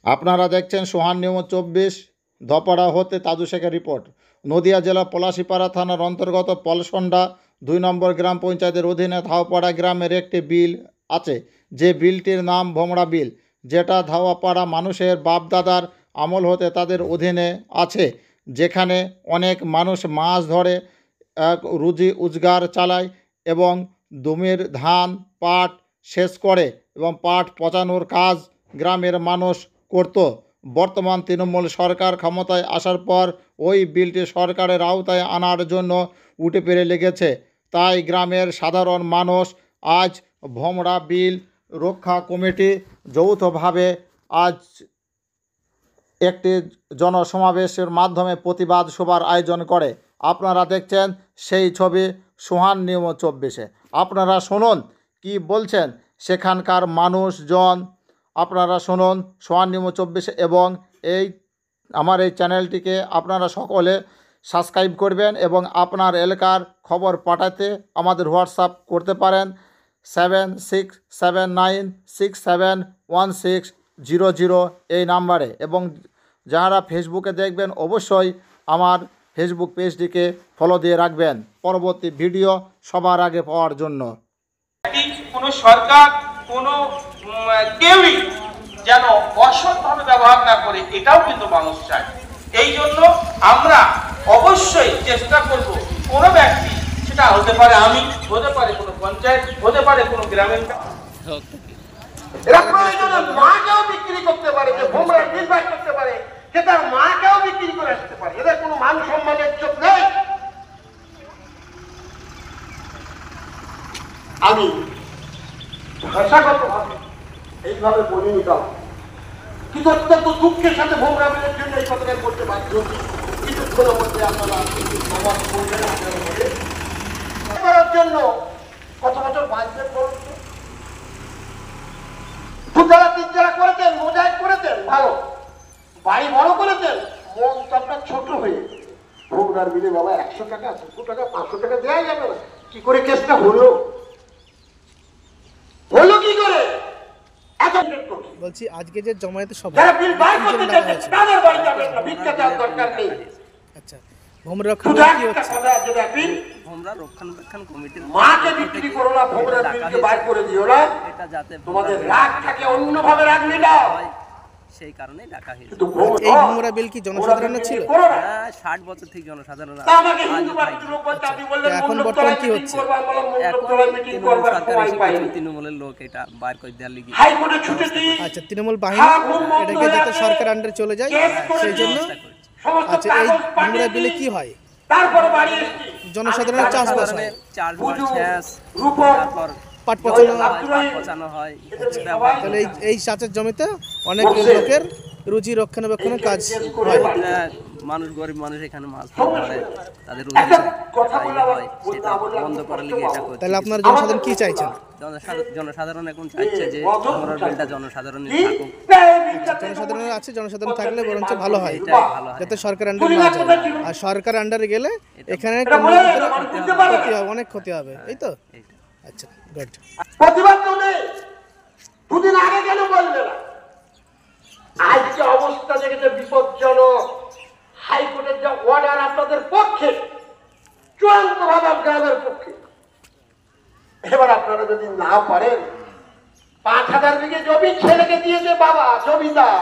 আপনারা দেখছেন সোহান নিউজ 24 ধপাড়া হতে তাজু শেখের রিপোর্ট। নদিয়া জেলা পলাশীপাড়া থানার অন্তর্গত পলসন্ডা 2 নম্বর গ্রাম পঞ্চায়েতের অধীনে ধাওপাড়া গ্রামের একটি বিল আছে, যে বিলটির নাম ভোমরা বিল, যেটা ধাওয়াপাড়া মানুষের বাপদাদার আমল হতে তাদের অধীনে আছে, যেখানে অনেক মানুষ মাছ ধরে রুজি রোজগার চালায় এবং জমির ধান পাট সেচ করে এবং পাট পচানোর কাজ গ্রামের মানুষ করত। বর্তমান তৃণমূল সরকার ক্ষমতায় আসার পর ওই বিলটি সরকারের আওতায় আনার জন্য উঠে পেরে লেগেছে। তাই গ্রামের সাধারণ মানুষ আজ ভোমরা বিল রক্ষা কমিটি যৌথভাবে আজ একটি জনসমাবেশের মাধ্যমে প্রতিবাদ সভার আয়োজন করে। আপনারা দেখছেন সেই ছবি সোহান নিউজ 24-এ। আপনারা শুনুন কি বলছেন সেখানকার মানুষজন। আপনারা শুনুন সোহান নিউজ 24 এবং আমার এই চ্যানেলটিকে আপনারা সকলে সাবস্ক্রাইব করবেন এবং আপনার এলাকার খবর পাঠাতে আমাদের হোয়াটসঅ্যাপ করতে পারেন 7679671600 এই নাম্বারে। এবং যারা ফেসবুকে দেখবেন অবশ্যই আমার ফেসবুক পেজটিকে ফলো দিয়ে রাখবেন পরবর্তী ভিডিও সবার আগে পাওয়ার জন্য। কোনো সরকার কোনো কেউই যেন অসৎভাবে ব্যবহার না করে, এটাও কিন্তু মানুষ চায়। এই জন্য আমরা অবশ্যই চেষ্টা করব, কোনো ব্যক্তি, সেটা হতে পারে আমি, হতে পারে কোনো পঞ্চায়েত, হতে পারে কোনো গ্রামের, এরা প্রয়োজনে মাকেও বিক্রি করতে পারে, যে ভোমরা বিল বাই করতে পারে, সে তার মাকেও বিক্রি করে আসতে পারে। এদের কোনো মান সম্মানের চোখ নেই। আমি ভাষাগতভাবে এইভাবে বলিনি কাউ, কিন্তু অত্যন্ত দুঃখের সাথে ভোমরা বিলের জন্য এই কথাটা করতে বাধ্য হচ্ছি। কিছুক্ষণের মধ্যে আপনারা করার জন্য কত বছর বাঁচবেন বলুন তো? দুধারা তিনজারা করেছেন, মোজাইক করেছেন, ভালো বাড়ি বড় করেছেন, মন আপনার ছোট হয়ে ভোমরার বিলে বাবা 100 টাকা 70 টাকা 500 টাকা দেওয়া যাবে না। কি করে কেসটা হলো কি করে? বলছি আজকে যে জমায়েত সভা, আচ্ছা ভোমরা রক্ষণাবেক্ষণ কমিটির মাকে বিক্রি করো না, ভোমরা বিলকে বাইর করে দিও না, এটা যাতে তোমাদের রাগ থাকে অন্যভাবে রাগ নিয়ে হয়, সেই কারণে ডাকা হয়েছে। এই ভোমরা বিল কি জনসাধারণের ছিল? হ্যাঁ, 60 বছর থেকে জনসাধারণ। এখন বর্তমান কি হচ্ছে? তৃণমূলের লোক এটা বাইর করে দেওয়ার লিগে, আচ্ছা তৃণমূল বাহিনী এটাকে যাতে সরকার আন্ডারে চলে যায় সেই জন্য। আচ্ছা এই ভোমরা বিলে কি হয়? জনসাধারণের চাষবাস হয়, তারপর পাট পচানো হয়। তাহলে এই চাষের জমিতে অনেক লোকের রুজি রক্ষণাবেক্ষণের কাজ হয়। মানুষ, গরিব মানুষ এখানে মাছ ধরে, তাদের রুজি হয়, সেটা বন্ধ করার লিগে এটা করছে। তাহলে আপনার জনসাধারণ কি চাইছেন? জনসাধারণ এখন চাইছে যে ভোমরা বিলটা জনসাধারণের থাকুক। জনসাধারণের আছে, জনসাধারণ থাকলে বরঞ্চ ভালো হয়, যাতে সরকার আন্ডারে না যায়। আর সরকার আন্ডারে গেলে এখানে ক্ষতি হবে, অনেক ক্ষতি হবে, এই তো। আচ্ছা গুড। প্রতিবাদ করলে দুদিন আগে কেন বলবে না? আজকে অবস্থা দেখেছে বিপজ্জনক। হাইকোর্টের যে অর্ডার আপনাদের পক্ষে, চূড়ান্ত ভাবে গ্রামের পক্ষে, এবার আপনারা যদি না পারেন, 5000 বিঘে জমি ছেলেকে দিয়েছে বাবা জমিদার।